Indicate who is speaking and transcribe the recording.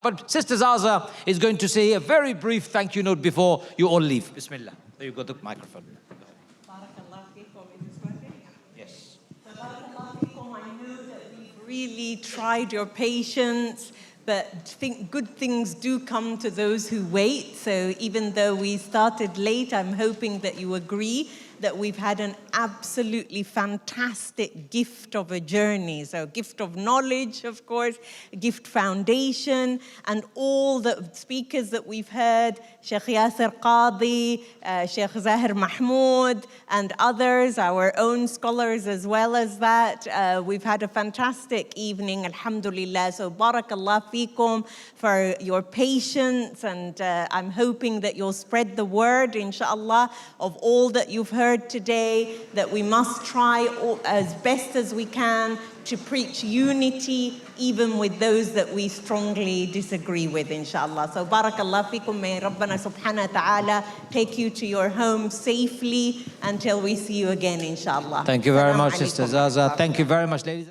Speaker 1: But Sister Zaza is going to say a very brief thank you note before you all leave. Bismillah. There you go, the microphone.
Speaker 2: Barakallah feekum. Is this working?
Speaker 1: Yes.
Speaker 2: So barakallah feekum. I know that we've really tried your patience, but good things do come to those who wait. So even though we started late, I'm hoping that you agree that we've had an absolutely fantastic gift of a journey. So gift of knowledge, of course, gift foundation, and all the speakers that we've heard, Sheikh Yasir Qadhi, Sheikh Zahir Mahmood, and others, our own scholars as well as that. We've had a fantastic evening, alhamdulillah. So barakallah feekum for your patience, and I'm hoping that you'll spread the word, inshallah, of all that you've heard today, that we must try as best as we can to preach unity even with those that we strongly disagree with, inshallah. So barakallah fikum, may Rabbana subhanahu wa ta'ala take you to your home safely until we see you again, inshallah.
Speaker 1: Thank you very much, Sister Zaza. Thank you very much, ladies.